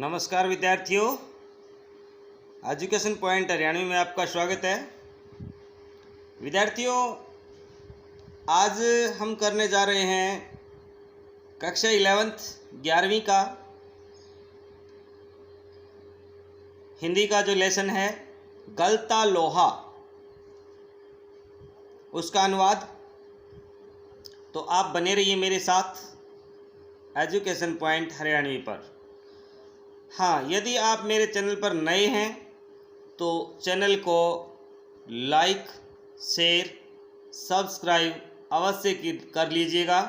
नमस्कार विद्यार्थियों, education point Haryanvi में आपका स्वागत है। विद्यार्थियों, आज हम करने जा रहे हैं कक्षा 11वीं का हिंदी का जो लेसन है गलता लोहा, उसका अनुवाद। तो आप बने रहिए मेरे साथ एजुकेशन पॉइंट हरियाणवी पर। हाँ, यदि आप मेरे चैनल पर नए हैं तो चैनल को लाइक, शेयर, सब्सक्राइब अवश्य कर लीजिएगा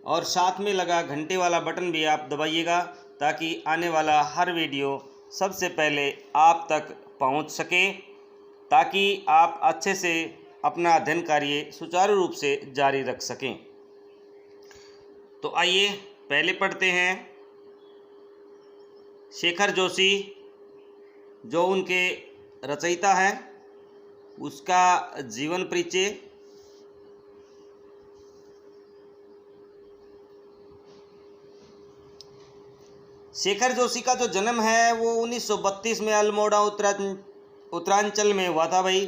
और साथ में लगा घंटे वाला बटन भी आप दबाइएगा ताकि आने वाला हर वीडियो सबसे पहले आप तक पहुंच सके, ताकि आप अच्छे से अपना अध्ययन कार्य सुचारू रूप से जारी रख सकें। तो आइए पहले पढ़ते हैं शेखर जोशी, जो उनके रचयिता हैं, उसका जीवन परिचय। शेखर जोशी का जो जन्म है वो 1932 में अल्मोड़ा उत्तरांचल में हुआ था भाई।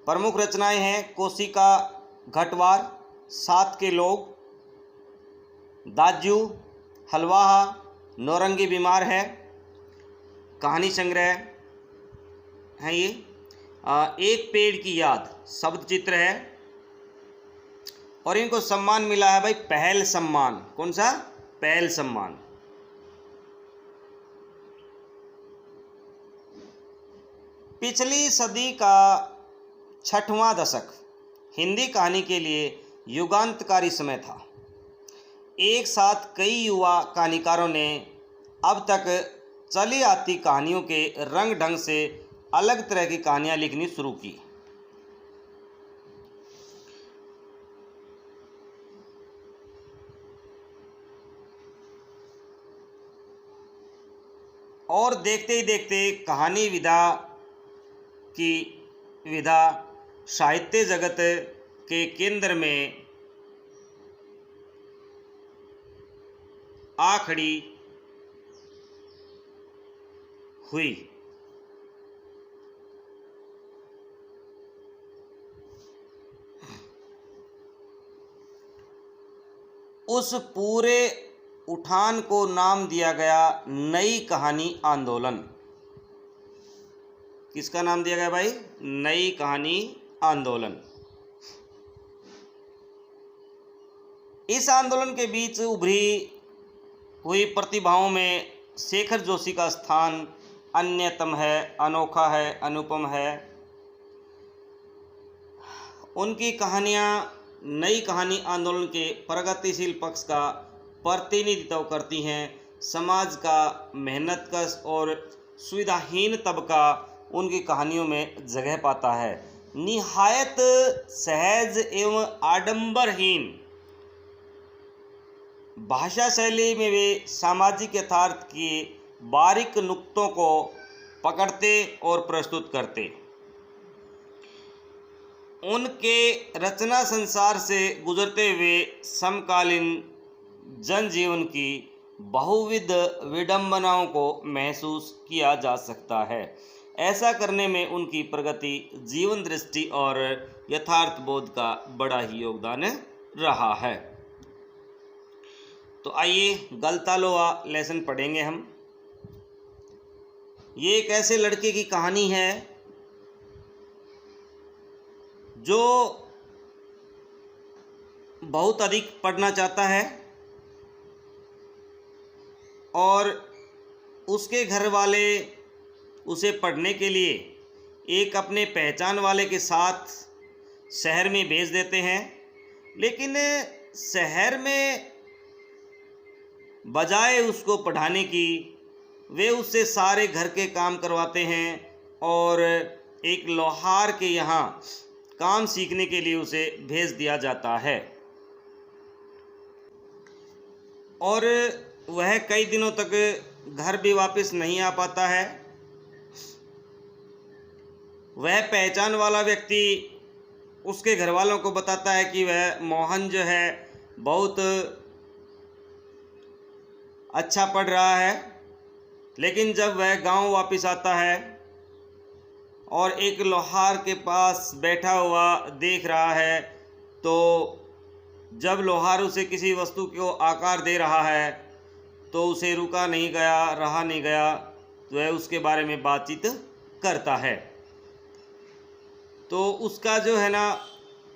प्रमुख रचनाएं हैं कोशिका, घटवार, सात के लोग, दाजू, हलवाहा, नौरंगी बीमार है, कहानी संग्रह है ये। एक पेड़ की याद शब्द चित्र है और इनको सम्मान मिला है भाई पहल सम्मान। कौन सा? पहल सम्मान। पिछली सदी का 6वां दशक हिंदी कहानी के लिए युगांतकारी समय था। एक साथ कई युवा कहानीकारों ने अब तक चली आती कहानियों के रंग ढंग से अलग तरह की कहानियां लिखनी शुरू की। और देखते ही देखते कहानी विधा साहित्य जगत के केंद्र में आ खड़ी हुई। उस पूरे उठान को नाम दिया गया नई कहानी आंदोलन। किसका नाम दिया गया भाई? नई कहानी आंदोलन। इस आंदोलन के बीच उभरी हुई प्रतिभाओं में शेखर जोशी का स्थान अन्यतम है, अनोखा है, अनुपम है। उनकी कहानियाँ नई कहानी आंदोलन के प्रगतिशील पक्ष का प्रतिनिधित्व करती हैं। समाज का मेहनतकश और सुविधाहीन तबका उनकी कहानियों में जगह पाता है। निहायत सहज एवं आडंबरहीन भाषा शैली में वे सामाजिक यथार्थ के बारीक नुक्तों को पकड़ते और प्रस्तुत करते। उनके रचना संसार से गुजरते हुए समकालीन जनजीवन की बहुविध विडंबनाओं को महसूस किया जा सकता है। ऐसा करने में उनकी प्रगति, जीवन दृष्टि और यथार्थ बोध का बड़ा ही योगदान रहा है। तो आइए गलता लोहा लेसन पढ़ेंगे हम। ये एक ऐसे लड़के की कहानी है जो बहुत अधिक पढ़ना चाहता है और उसके घर वाले उसे पढ़ने के लिए एक अपने पहचान वाले के साथ शहर में भेज देते हैं। लेकिन शहर में बजाय उसको पढ़ाने की वे उससे सारे घर के काम करवाते हैं और एक लोहार के यहाँ काम सीखने के लिए उसे भेज दिया जाता है। और वह कई दिनों तक घर भी वापस नहीं आ पाता है। वह पहचान वाला व्यक्ति उसके घर वालों को बताता है कि वह मोहन जो है बहुत अच्छा पढ़ रहा है लेकिन जब वह गांव वापस आता है और एक लोहार के पास बैठा हुआ देख रहा है, तो जब लोहार उसे किसी वस्तु को आकार दे रहा है तो उसे रहा नहीं गया, तो वह उसके बारे में बातचीत करता है। तो उसका जो है ना,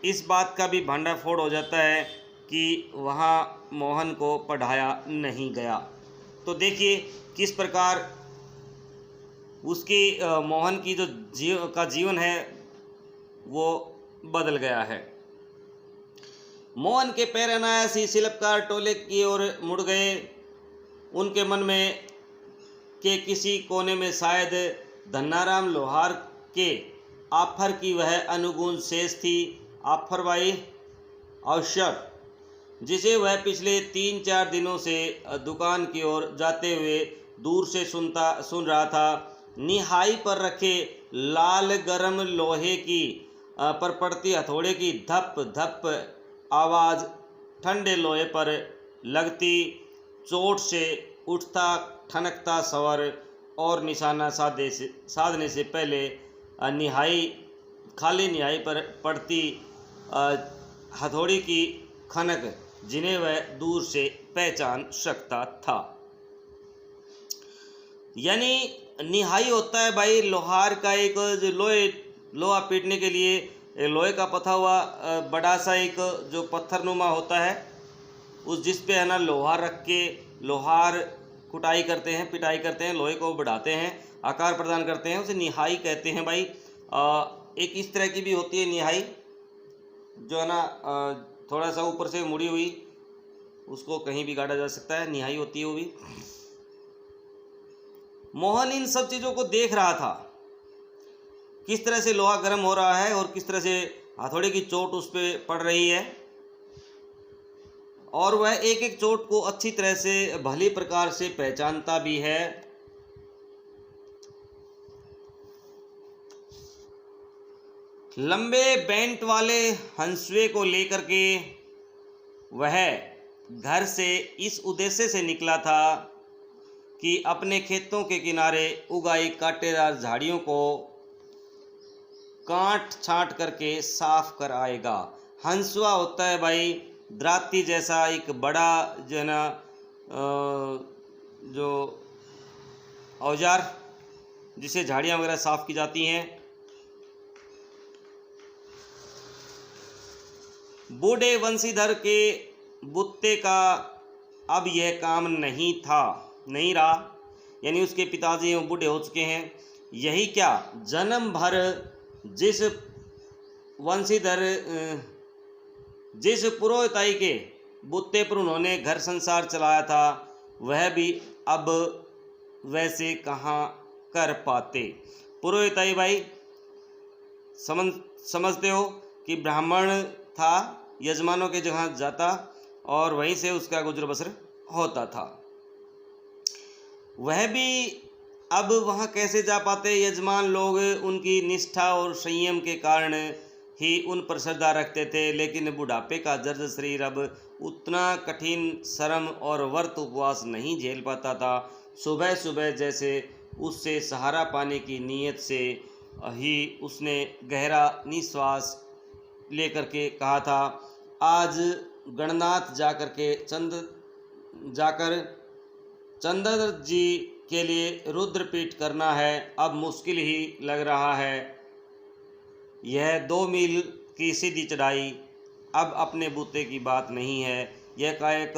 इस बात का भी भंडाफोड़ हो जाता है कि वहाँ मोहन को पढ़ाया नहीं गया। तो देखिए किस प्रकार उसकी मोहन की जो जीवन है वो बदल गया है। मोहन के पैर अनायास ही शिल्पकार टोले की ओर मुड़ गए। उनके मन में के किसी कोने में शायद धन्नाराम लोहार के आफर की वह अनुगुण शेष थी। आफर भाई अवसर, जिसे वह पिछले 3-4 दिनों से दुकान की ओर जाते हुए दूर से सुन रहा था। निहाई पर रखे लाल गरम लोहे की पर पड़ती हथौड़े की धप धप आवाज़, ठंडे लोहे पर लगती चोट से उठता ठनकता स्वर और निशाना साधने से पहले खाली निहाई पर पड़ती हथौड़ी की खनक, जिन्हें वह दूर से पहचान सकता था। यानी निहाई होता है भाई लोहार का एक जो लोहा पीटने के लिए लोहे का पथा हुआ बड़ा सा एक जो पत्थरनुमा होता है, उस जिस पे है ना लोहार रख के लोहार कुटाई करते हैं, पिटाई करते हैं, लोहे को बढ़ाते हैं, आकार प्रदान करते हैं, उसे निहाई कहते हैं भाई। एक इस तरह की भी होती है निहाई, जो है ना थोड़ा सा ऊपर से मुड़ी हुई, उसको कहीं भी गाड़ा जा सकता है, निहाई होती है वो भी। मोहन इन सब चीज़ों को देख रहा था, किस तरह से लोहा गर्म हो रहा है और किस तरह से हथौड़े की चोट उस पर पड़ रही है, और वह एक एक चोट को अच्छी तरह से भली प्रकार से पहचानता भी है। लंबे बेंट वाले हंसुए को लेकर के वह घर से इस उद्देश्य से निकला था कि अपने खेतों के किनारे उगाई कांटेदार झाड़ियों को काट छांट करके साफ कर आएगा। हंसुआ होता है भाई द्राती जैसा एक बड़ा जो है ना जो औजार, जिसे झाड़ियाँ वगैरह साफ की जाती हैं। बूढ़े वंशीधर के बुत्ते का अब यह काम नहीं रहा, यानी उसके पिताजी बूढ़े हो चुके हैं। यही क्या, जन्म भर जिस वंशीधर जिस पुरोहिताई के बुत्ते पर उन्होंने घर संसार चलाया था, वह भी अब वैसे कहाँ कर पाते। पुरोहिताई भाई समझते हो कि ब्राह्मण था, यजमानों के जहाँ जाता और वहीं से उसका गुजर बसर होता था। वह भी अब वहाँ कैसे जा पाते। यजमान लोग उनकी निष्ठा और संयम के कारण ही उन पर श्रद्धा रखते थे, लेकिन बुढ़ापे का जर्जर शरीर अब उतना कठिन श्रम और व्रत उपवास नहीं झेल पाता था। सुबह सुबह जैसे उससे सहारा पाने की नीयत से ही उसने गहरा निश्वास लेकर के कहा था, आज गणनाथ जाकर चंद्र जी के लिए रुद्रपीठ करना है। अब मुश्किल ही लग रहा है। यह 2 मील की सीधी चढ़ाई अब अपने बूते की बात नहीं है। यह कायक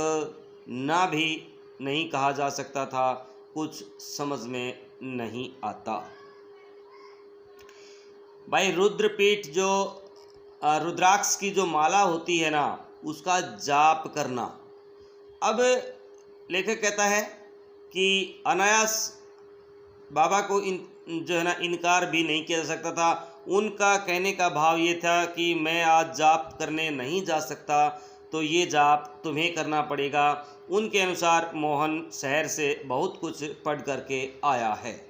ना भी नहीं कहा जा सकता था। कुछ समझ में नहीं आता भाई। रुद्रपीठ जो रुद्राक्ष की जो माला होती है ना, उसका जाप करना। अब लेखक कहता है कि अनायास बाबा को जो है ना इनकार भी नहीं किया जा सकता था। उनका कहने का भाव ये था कि मैं आज जाप करने नहीं जा सकता, तो ये जाप तुम्हें करना पड़ेगा। उनके अनुसार मोहन शहर से बहुत कुछ पढ़ करके आया है।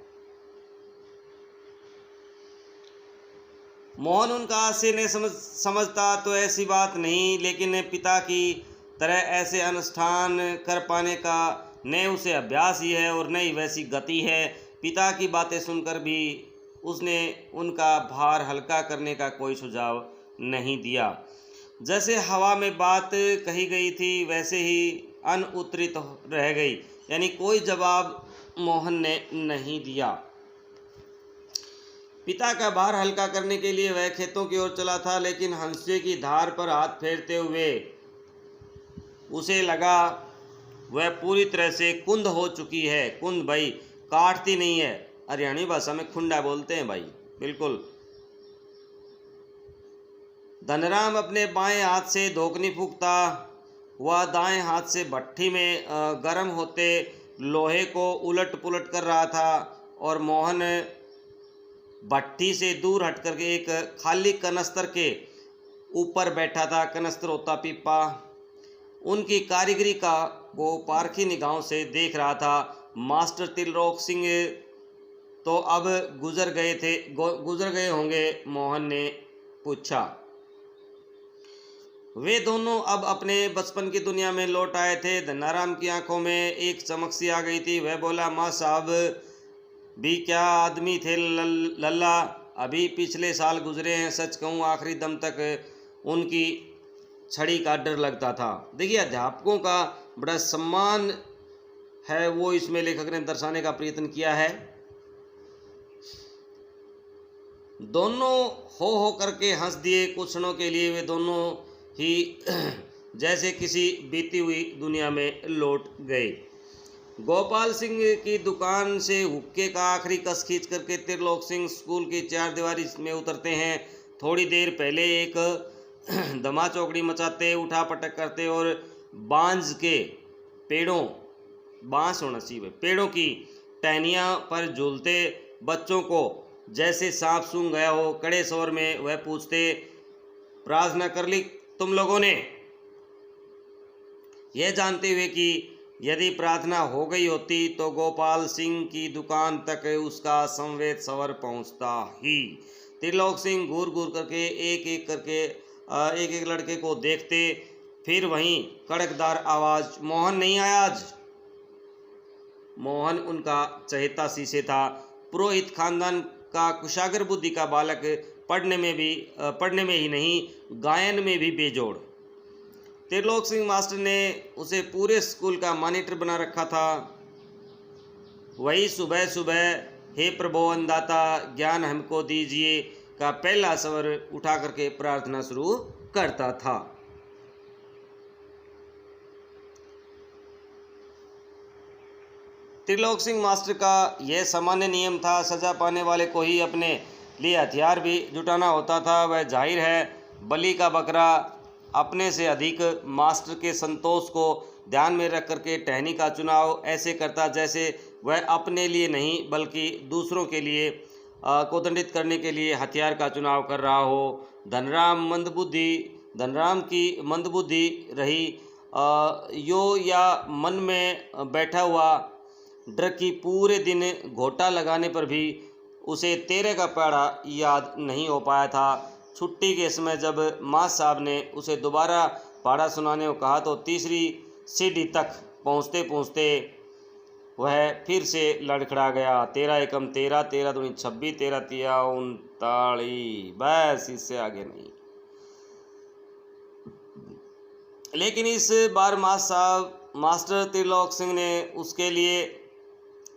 मोहन उनका आशय नहीं समझता तो ऐसी बात नहीं, लेकिन पिता की तरह ऐसे अनुष्ठान कर पाने का न उसे अभ्यास ही है और न ही वैसी गति है। पिता की बातें सुनकर भी उसने उनका भार हल्का करने का कोई सुझाव नहीं दिया। जैसे हवा में बात कही गई थी वैसे ही अनउत्तरित रह गई, यानी कोई जवाब मोहन ने नहीं दिया। पिता का भार हल्का करने के लिए वह खेतों की ओर चला था, लेकिन हंसुए की धार पर हाथ फेरते हुए उसे लगा वह पूरी तरह से कुंद हो चुकी है। कुंद भाई काटती नहीं है, हरियाणी भाषा में खुंडा बोलते हैं भाई, बिल्कुल। धनराम अपने बाएं हाथ से धोकनी फूंकता, वह दाएं हाथ से भट्ठी में गर्म होते लोहे को उलट पुलट कर रहा था और मोहन भट्ठी से दूर हट करके एक खाली कनस्तर के ऊपर बैठा था। कनस्तर होता पीपा। उनकी कारीगरी का वो पारखी निगाहों से देख रहा था। मास्टर त्रिलोक सिंह तो अब गुजर गए होंगे, मोहन ने पूछा। वे दोनों अब अपने बचपन की दुनिया में लौट आए थे। धनाराम की आंखों में एक चमक सी आ गई थी। वह बोला, माँ साहब भी क्या आदमी थे लल्ला, अभी पिछले साल गुजरे हैं। सच कहूँ आखिरी दम तक उनकी छड़ी का डर लगता था। देखिए, अध्यापकों का बड़ा सम्मान है, वो इसमें लेखक ने दर्शाने का प्रयत्न किया है। दोनों हो करके हंस दिए। कुछ क्षणों के लिए वे दोनों ही जैसे किसी बीती हुई दुनिया में लौट गए। गोपाल सिंह की दुकान से हुक्के का आखिरी कस खींच करके त्रिलोक सिंह स्कूल की चारदीवारी में उतरते हैं। थोड़ी देर पहले एक धमा चौकड़ी मचाते, उठा पटक करते और बांस होना चाहिए, पेड़ों की टहनियाँ पर झूलते बच्चों को जैसे सांप सूंघ गया हो। कड़े स्वर में वह पूछते, प्रार्थना कर ली तुम लोगों ने? यह जानते हुए कि यदि प्रार्थना हो गई होती तो गोपाल सिंह की दुकान तक उसका संवेद स्वर पहुंचता ही। त्रिलोक सिंह घूर घूर करके एक एक लड़के को देखते, फिर वहीं कड़कदार आवाज, मोहन नहीं आया आज। मोहन उनका चहेता शीशे था। पुरोहित खानदान का कुशागर बुद्धि का बालक, पढ़ने में ही नहीं गायन में भी बेजोड़। त्रिलोक सिंह मास्टर ने उसे पूरे स्कूल का मॉनिटर बना रखा था। वही सुबह सुबह हे प्रभु अन्नदाता ज्ञान हमको दीजिए का पहला स्वर उठा करके प्रार्थना शुरू करता था। त्रिलोक सिंह मास्टर का यह सामान्य नियम था। सजा पाने वाले को ही अपने लिए हथियार भी जुटाना होता था। वह जाहिर है बलि का बकरा अपने से अधिक मास्टर के संतोष को ध्यान में रख करके टहनी का चुनाव ऐसे करता जैसे वह अपने लिए नहीं बल्कि दूसरों के लिए को दंडित करने के लिए हथियार का चुनाव कर रहा हो। धनराम की मंदबुद्धि रही यो या मन में बैठा हुआ डर की पूरे दिन घोटा लगाने पर भी उसे 13 का पहाड़ा याद नहीं हो पाया था। छुट्टी के समय जब माँ साहब ने उसे दोबारा पहाड़ा सुनाने को कहा तो तीसरी सीढ़ी तक पहुँचते पहुँचते वह फिर से लड़खड़ा गया। 13 एकम 13, 13 दूनी 26, 13 तिया 39, बस इससे आगे नहीं। लेकिन इस बार मास्टर त्रिलोक सिंह ने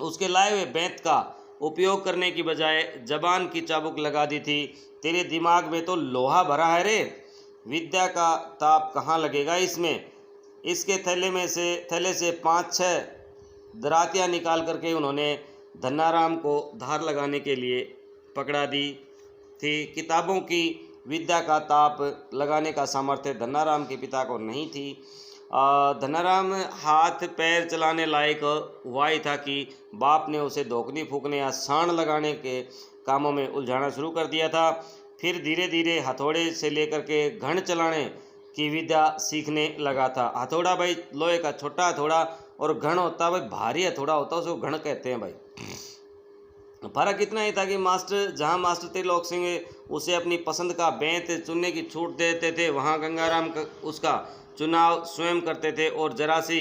उसके लाए हुए बेंत का उपयोग करने की बजाय जबान की चाबुक लगा दी थी। तेरे दिमाग में तो लोहा भरा है रे, विद्या का ताप कहाँ लगेगा इसमें। इसके थैले से 5-6 दरातियाँ निकाल करके उन्होंने धन्नाराम को धार लगाने के लिए पकड़ा दी थी। किताबों की विद्या का ताप लगाने का सामर्थ्य धन्नाराम के पिता को नहीं थी। धन्नाराम हाथ पैर चलाने लायक हुआ ही था कि बाप ने उसे धोकनी फूकने या साण लगाने के कामों में उलझाना शुरू कर दिया था। फिर धीरे धीरे हथौड़े से लेकर के घण चलाने की विद्या सीखने लगा था। हथौड़ा भाई लोहे का छोटा हथौड़ा और घण होता भाई भारी हथौड़ा होता, उसको घण कहते हैं भाई। फर्क इतना ही था कि जहां मास्टर त्रिलोक सिंह उसे अपनी पसंद का बेंत चुनने की छूट देते थे, वहां गंगाराम उसका चुनाव स्वयं करते थे और जरा सी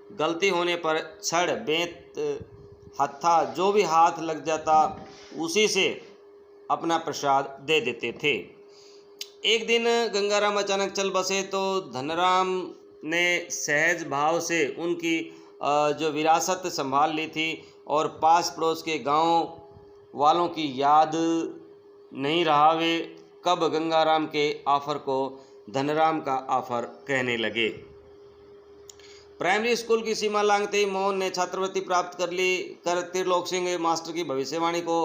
गलती होने पर छड़, बेंत, हत्था जो भी हाथ लग जाता उसी से अपना प्रसाद दे देते थे। एक दिन गंगाराम अचानक चल बसे तो धनराम ने सहज भाव से उनकी जो विरासत संभाल ली थी और पास पड़ोस के गांव वालों की याद नहीं रहा। वे कब गंगाराम के ऑफर को धनराम का ऑफर कहने लगे। प्राइमरी स्कूल की सीमा लांघते ही मोहन ने छात्रवृत्ति प्राप्त कर त्रिलोक सिंह मास्टर की भविष्यवाणी को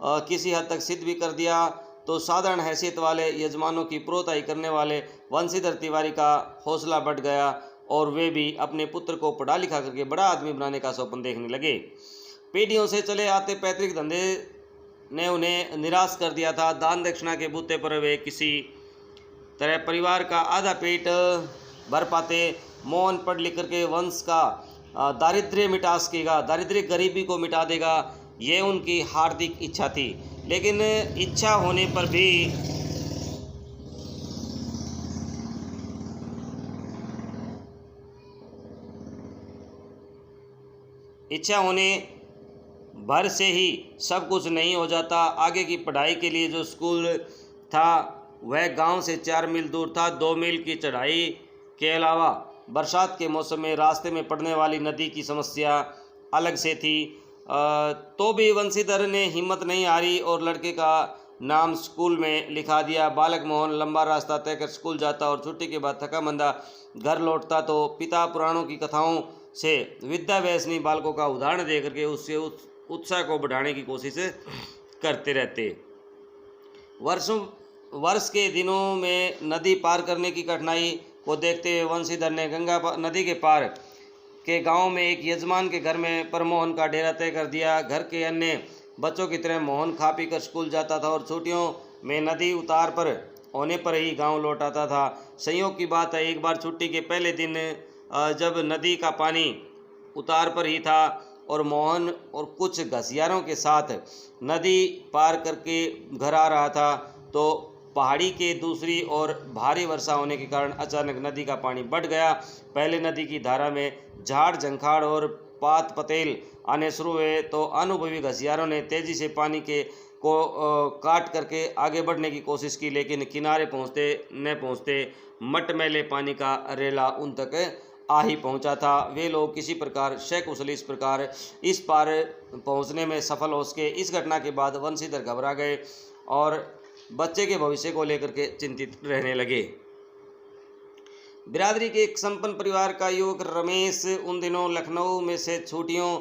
किसी हद तक सिद्ध भी कर दिया। तो साधारण हैसियत वाले यजमानों की प्रोताई करने वाले वंशीधर तिवारी का हौसला बढ़ गया और वे भी अपने पुत्र को पढ़ा लिखा करके बड़ा आदमी बनाने का सपना देखने लगे। पीढ़ियों से चले आते पैतृक धंधे ने उन्हें निराश कर दिया था। दान दक्षिणा के बूते पर वे किसी तरह परिवार का आधा पेट भर पाते। मोहन पढ़ लिख करके वंश का दारिद्र्य मिटा सकेगा, दारिद्र्य गरीबी को मिटा देगा, ये उनकी हार्दिक इच्छा थी। लेकिन इच्छा होने पर भर से ही सब कुछ नहीं हो जाता। आगे की पढ़ाई के लिए जो स्कूल था वह गांव से 4 मील दूर था। 2 मील की चढ़ाई के अलावा बरसात के मौसम में रास्ते में पड़ने वाली नदी की समस्या अलग से थी। तो भी वंशीधर ने हिम्मत नहीं हारी और लड़के का नाम स्कूल में लिखा दिया। बालक मोहन लंबा रास्ता तय कर स्कूल जाता और छुट्टी के बाद थका मंदा घर लौटता तो पिता पुराणों की कथाओं से विद्या व्यसनी बालकों का उदाहरण दे करके उससे उत्साह को बढ़ाने की कोशिश करते रहते। वर्ष के दिनों में नदी पार करने की कठिनाई को देखते हुए वंशीधर ने गंगा नदी के पार के गांव में एक यजमान के घर में पर मोहन का डेरा तय कर दिया। घर के अन्य बच्चों की तरह मोहन खा पी कर स्कूल जाता था और छुट्टियों में नदी उतार पर होने पर ही गांव लौट आता था। संयोग की बात है, एक बार छुट्टी के पहले दिन जब नदी का पानी उतार पर ही था और मोहन और कुछ घसियारों के साथ नदी पार करके घर आ रहा था तो पहाड़ी के दूसरी ओर भारी वर्षा होने के कारण अचानक नदी का पानी बढ़ गया। पहले नदी की धारा में झाड़ झंखाड़ और पात पतेल आने शुरू हुए तो अनुभवी घसियारों ने तेजी से पानी को काट करके आगे बढ़ने की कोशिश की, लेकिन किनारे पहुँचते मटमैले पानी का रेला उन तक आ ही पहुँचा था। वे लोग किसी प्रकार सकुशल इस पार पहुँचने में सफल हो सके। इस घटना के बाद वंशीधर घबरा गए और बच्चे के भविष्य को लेकर के चिंतित रहने लगे। बिरादरी के एक संपन्न परिवार का युवक रमेश उन दिनों लखनऊ में से छुट्टियों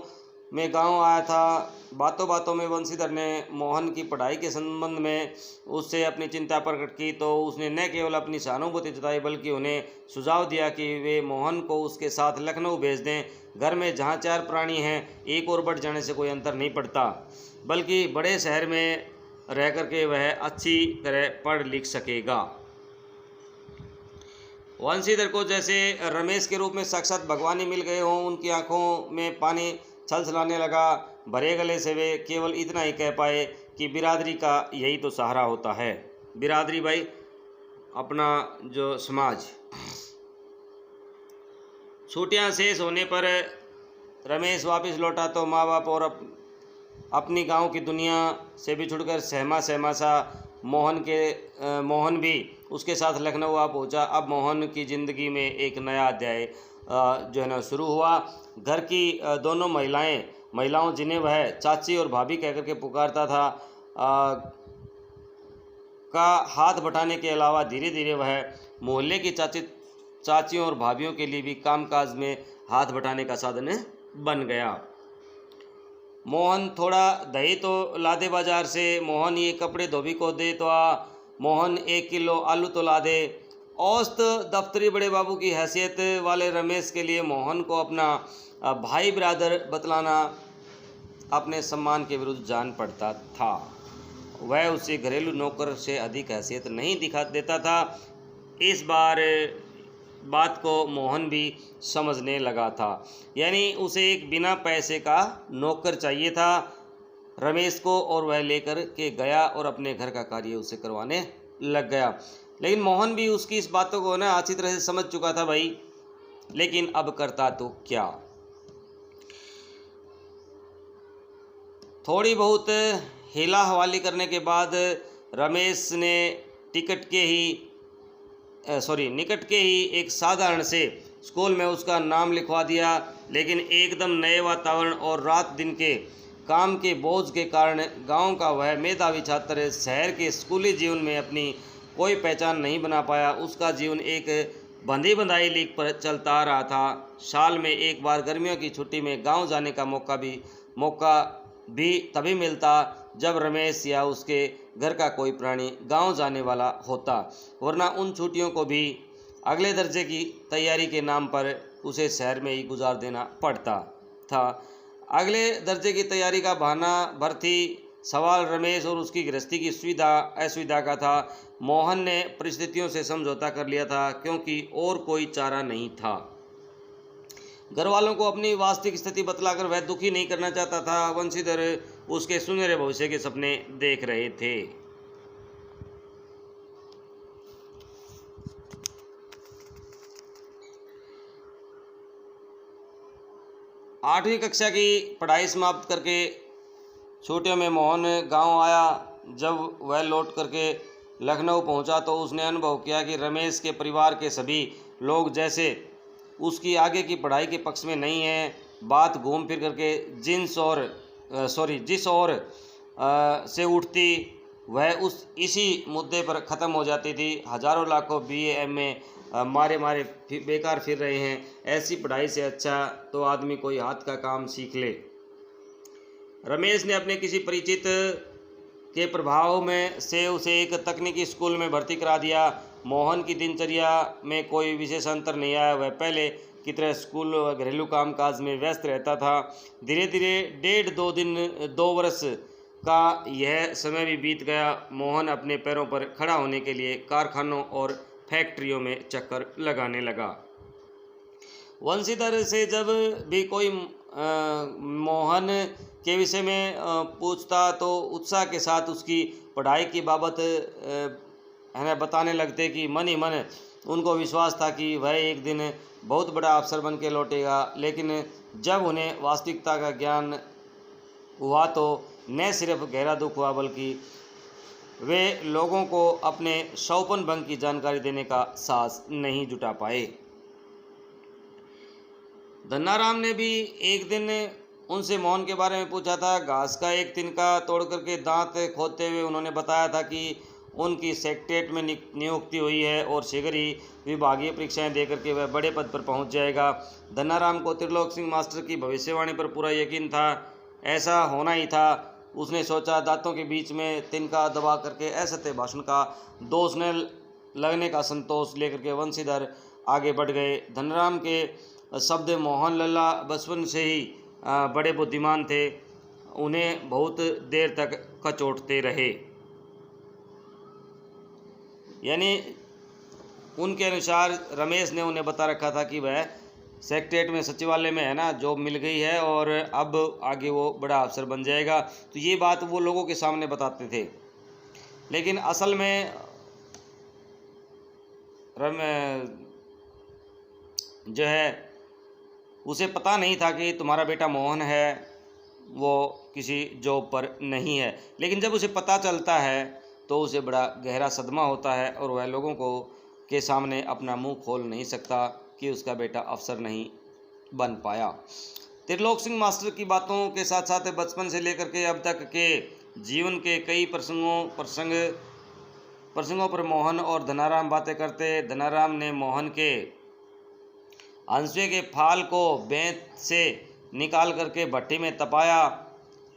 में गांव आया था। बातों बातों में वंशीधर ने मोहन की पढ़ाई के संबंध में उससे अपनी चिंता प्रकट की तो उसने न केवल अपनी सहानुभूति जताई बल्कि उन्हें सुझाव दिया कि वे मोहन को उसके साथ लखनऊ भेज दें। घर में जहां 4 प्राणी हैं, एक और बढ़ जाने से कोई अंतर नहीं पड़ता, बल्कि बड़े शहर में रह करके वह अच्छी तरह पढ़ लिख सकेगा। वंशीधर को जैसे रमेश के रूप में साक्षात भगवान ही मिल गए हों। उनकी आंखों में पानी छलछलाने लगा। भरे गले से वे केवल इतना ही कह पाए कि बिरादरी का यही तो सहारा होता है। बिरादरी भाई अपना जो समाज। छुट्टियां शेष होने पर रमेश वापस लौटा तो माँ बाप और अपनी गांव की दुनिया से भी छुड़कर सहमा सा मोहन भी उसके साथ लखनऊ आ पहुंचा। अब मोहन की ज़िंदगी में एक नया अध्याय जो है ना शुरू हुआ। घर की दोनों महिलाओं जिन्हें वह चाची और भाभी कहकर के पुकारता था का हाथ बटाने के अलावा धीरे धीरे वह मोहल्ले की चाचियों और भाभियों के लिए भी कामकाज में हाथ बटाने का साधन बन गया। मोहन थोड़ा दही तो ला दे बाजार से, मोहन ये कपड़े धोबी को दे तो मोहन 1 किलो आलू तो ला दे। औसत दफ्तरी बड़े बाबू की हैसियत वाले रमेश के लिए मोहन को अपना भाई ब्रादर बतलाना अपने सम्मान के विरुद्ध जान पड़ता था। वह उसे घरेलू नौकर से अधिक हैसियत नहीं दिखा देता था। इस बात को मोहन भी समझने लगा था। यानी उसे एक बिना पैसे का नौकर चाहिए था रमेश को, और वह लेकर के गया और अपने घर का कार्य उसे करवाने लग गया। लेकिन मोहन भी उसकी इस बातों को अच्छी तरह से समझ चुका था भाई, लेकिन अब करता तो क्या। थोड़ी बहुत हिला हवाली करने के बाद रमेश ने निकट के ही एक साधारण से स्कूल में उसका नाम लिखवा दिया। लेकिन एकदम नए वातावरण और रात दिन के काम के बोझ के कारण गांव का वह मेधावी छात्र शहर के स्कूली जीवन में अपनी कोई पहचान नहीं बना पाया। उसका जीवन एक बंधी बंधाई लीक पर चलता आ रहा था। साल में एक बार गर्मियों की छुट्टी में गांव जाने का मौका भी तभी मिलता जब रमेश या उसके घर का कोई प्राणी गांव जाने वाला होता, वरना उन छुट्टियों को भी अगले दर्जे की तैयारी के नाम पर उसे शहर में ही गुजार देना पड़ता था। अगले दर्जे की तैयारी का बहाना भर्ती सवाल रमेश और उसकी गृहस्थी की सुविधा असुविधा का था। मोहन ने परिस्थितियों से समझौता कर लिया था क्योंकि और कोई चारा नहीं था। घर वालों को अपनी वास्तविक स्थिति बतलाकर वह दुखी नहीं करना चाहता था। वंशीधर उसके सुनहरे भविष्य के सपने देख रहे थे। 8वीं कक्षा की पढ़ाई समाप्त करके छुट्टियों में मोहन गांव आया। जब वह लौट करके लखनऊ पहुंचा तो उसने अनुभव किया कि रमेश के परिवार के सभी लोग जैसे उसकी आगे की पढ़ाई के पक्ष में नहीं हैं। बात घूम फिर करके जिस ओर से उठती वह इसी मुद्दे पर ख़त्म हो जाती थी। हजारों लाखों BA MA मारे बेकार फिर रहे हैं। ऐसी पढ़ाई से अच्छा तो आदमी कोई हाथ का काम सीख ले। रमेश ने अपने किसी परिचित के प्रभाव में से उसे एक तकनीकी स्कूल में भर्ती करा दिया। मोहन की दिनचर्या में कोई विशेष अंतर नहीं आया। वह पहले की तरह स्कूल व घरेलू कामकाज में व्यस्त रहता था। धीरे धीरे 2 वर्ष का यह समय भी बीत गया। मोहन अपने पैरों पर खड़ा होने के लिए कारखानों और फैक्ट्रियों में चक्कर लगाने लगा। वंशीधर से जब भी कोई मोहन के विषय में पूछता तो उत्साह के साथ उसकी पढ़ाई की बाबत बताने लगते कि मन ही मन उनको विश्वास था कि वह एक दिन बहुत बड़ा अफसर बन के लौटेगा। लेकिन जब उन्हें वास्तविकता का ज्ञान हुआ तो न सिर्फ गहरा दुख हुआ बल्कि वे लोगों को अपने शौपन भंग की जानकारी देने का साहस नहीं जुटा पाए। धन्नाराम ने भी एक दिन उनसे मोहन के बारे में पूछा था। घास का एक तिनका तोड़ करके दांत खोदते हुए उन्होंने बताया था कि उनकी सेक्रेटरीट में नियुक्ति हुई है और शीघ्र ही विभागीय परीक्षाएं देकर के वह बड़े पद पर पहुंच जाएगा। धन्नाराम को त्रिलोक सिंह मास्टर की भविष्यवाणी पर पूरा यकीन था। ऐसा होना ही था। उसने सोचा दांतों के बीच में तिनका दबा करके असत्य भाषण का दोष न लगने का संतोष लेकर के वंशीधर आगे बढ़ गए। धन्नाराम के शब्द मोहन लल्ला बचपन से ही बड़े बुद्धिमान थे। उन्हें बहुत देर तक कचोटते रहे। यानी उनके अनुसार रमेश ने उन्हें बता रखा था कि वह सेक्रेटरीट में सचिवालय में है ना जॉब मिल गई है और अब आगे वो बड़ा अफसर बन जाएगा। तो ये बात वो लोगों के सामने बताते थे। लेकिन असल में जो है उसे पता नहीं था कि तुम्हारा बेटा मोहन है वो किसी जॉब पर नहीं है। लेकिन जब उसे पता चलता है तो उसे बड़ा गहरा सदमा होता है और वह लोगों के सामने अपना मुंह खोल नहीं सकता कि उसका बेटा अफसर नहीं बन पाया। त्रिलोक सिंह मास्टर की बातों के साथ साथ बचपन से लेकर के अब तक के जीवन के कई प्रसंगों पर मोहन और धनाराम बातें करते। धनाराम ने मोहन के हंसुए के फाल को बेंत से निकाल करके भट्टी में तपाया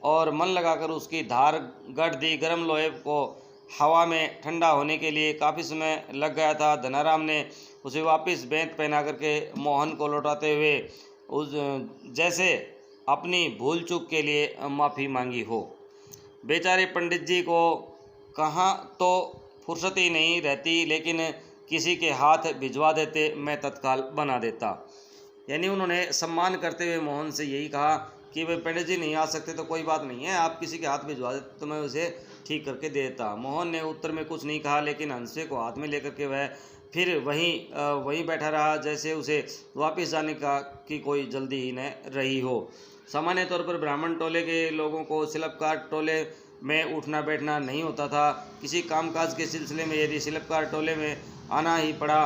और मन लगाकर उसकी धार गढ़ दी। गर्म लोहे को हवा में ठंडा होने के लिए काफ़ी समय लग गया था। धनाराम ने उसे वापस बेंत पहना करके मोहन को लौटाते हुए जैसे अपनी भूल चूक के लिए माफ़ी मांगी हो। बेचारे पंडित जी को कहाँ तो फुर्सत ही नहीं रहती, लेकिन किसी के हाथ भिजवा देते मैं तत्काल बना देता। यानी उन्होंने सम्मान करते हुए मोहन से यही कहा कि भाई पंडित जी नहीं आ सकते तो कोई बात नहीं है, आप किसी के हाथ भिजवा देते तो मैं उसे ठीक करके दे देता। मोहन ने उत्तर में कुछ नहीं कहा, लेकिन हंसुए को हाथ में लेकर के वह फिर वहीं बैठा रहा जैसे उसे वापस जाने की कोई जल्दी ही न रही हो। सामान्य तौर पर ब्राह्मण टोले के लोगों को शिल्पकार टोले में उठना बैठना नहीं होता था। किसी कामकाज के सिलसिले में यदि शिल्पकार टोले में आना ही पड़ा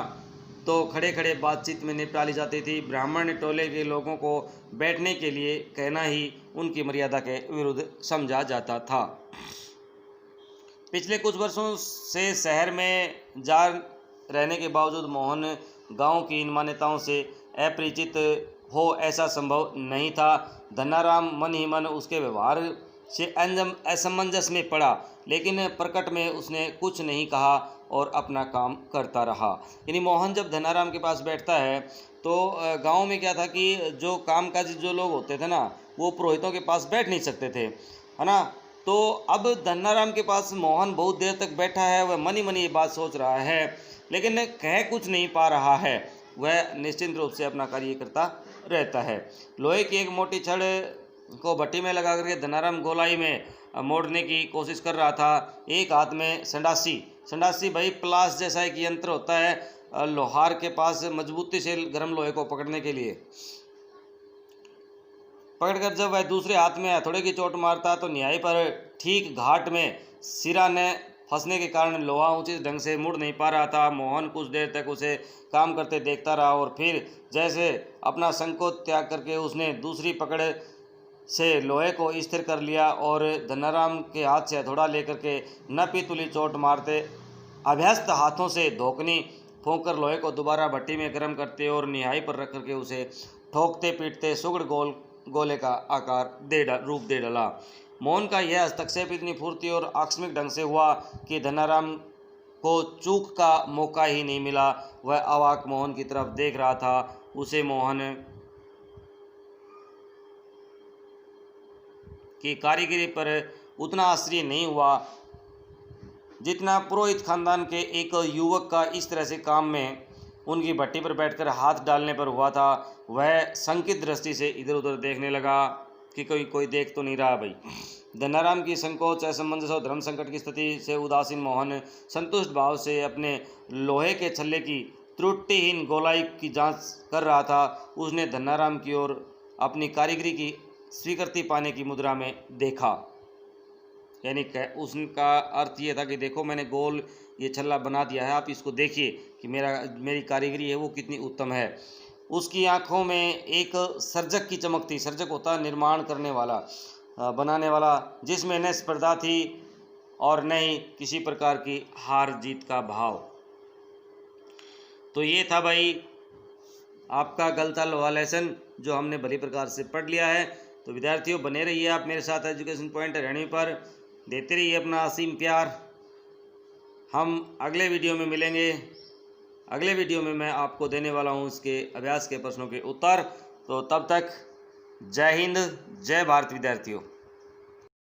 तो खड़े खड़े बातचीत में निपटा ली जाती थी। ब्राह्मण टोले के लोगों को बैठने के लिए कहना ही उनकी मर्यादा के विरुद्ध समझा जाता था। पिछले कुछ वर्षों से शहर में जा रहने के बावजूद मोहन गांव की इन मान्यताओं से अपरिचित हो ऐसा संभव नहीं था। धनाराम मन ही मन उसके व्यवहार से असमंजस में पड़ा, लेकिन प्रकट में उसने कुछ नहीं कहा और अपना काम करता रहा। यानी मोहन जब धनाराम के पास बैठता है तो गांव में क्या था कि जो कामकाजी जो लोग होते थे ना, वो पुरोहितों के पास बैठ नहीं सकते थे, है ना। तो अब धनाराम के पास मोहन बहुत देर तक बैठा है, वह मन ही मन ये बात सोच रहा है, लेकिन कह कुछ नहीं पा रहा है। वह निश्चिंत रूप से अपना कार्य करता रहता है। लोहे की एक मोटी छड़ को भट्टी में लगा करके धनाराम गोलाई में मोड़ने की कोशिश कर रहा था। एक हाथ में संडासी भाई प्लास जैसा एक यंत्र होता है लोहार के पास, मजबूती से गर्म लोहे को पकड़ने के लिए। पकड़कर जब वह दूसरे हाथ में हथौड़े की चोट मारता तो न्याय पर ठीक घाट में सिरा ने फंसने के कारण लोहा उचित ढंग से मुड़ नहीं पा रहा था। मोहन कुछ देर तक उसे काम करते देखता रहा और फिर जैसे अपना संकोच त्याग करके उसने दूसरी पकड़ से लोहे को स्थिर कर लिया और धनाराम के हाथ से हथौड़ा लेकर के नपी तुली चोट मारते अभ्यस्त हाथों से धोकनी फूंककर लोहे को दोबारा भट्टी में गर्म करते और निहाई पर रख करके उसे ठोकते पीटते सुगड़ गोले का आकार रूप दे डाला। मोहन का यह हस्तक्षेप इतनी फुर्ती और आकस्मिक ढंग से हुआ कि धनाराम को चूक का मौका ही नहीं मिला। वह अवाक मोहन की तरफ देख रहा था। उसे मोहन की कारीगरी पर उतना आश्चर्य नहीं हुआ जितना पुरोहित खानदान के एक युवक का इस तरह से काम में उनकी भट्टी पर बैठकर हाथ डालने पर हुआ था। वह संकित दृष्टि से इधर उधर देखने लगा कि कोई देख तो नहीं रहा भाई। धनाराम की संकोच, असमंजस और धर्म संकट की स्थिति से उदासीन मोहन संतुष्ट भाव से अपने लोहे के छल्ले की त्रुटिहीन गोलाई की जांच कर रहा था। उसने धनाराम की ओर अपनी कारीगरी की स्वीकृति पाने की मुद्रा में देखा। यानी उसका अर्थ ये था कि देखो मैंने गोल ये छल्ला बना दिया है, आप इसको देखिए कि मेरी कारीगरी है वो कितनी उत्तम है। उसकी आंखों में एक सर्जक की चमक थी। सर्जक होता है निर्माण करने वाला, बनाने वाला, जिसमें न स्पर्धा थी और न ही किसी प्रकार की हार जीत का भाव। तो ये था भाई आपका गलता लोहा लेसन जो हमने भली प्रकार से पढ़ लिया है। तो विद्यार्थियों बने रहिए आप मेरे साथ एजुकेशन पॉइंट हरियाणवी पर, देते रहिए अपना असीम प्यार। हम अगले वीडियो में मिलेंगे। अगले वीडियो में मैं आपको देने वाला हूं इसके अभ्यास के प्रश्नों के उत्तर। तो तब तक जय हिंद, जय भारत विद्यार्थियों।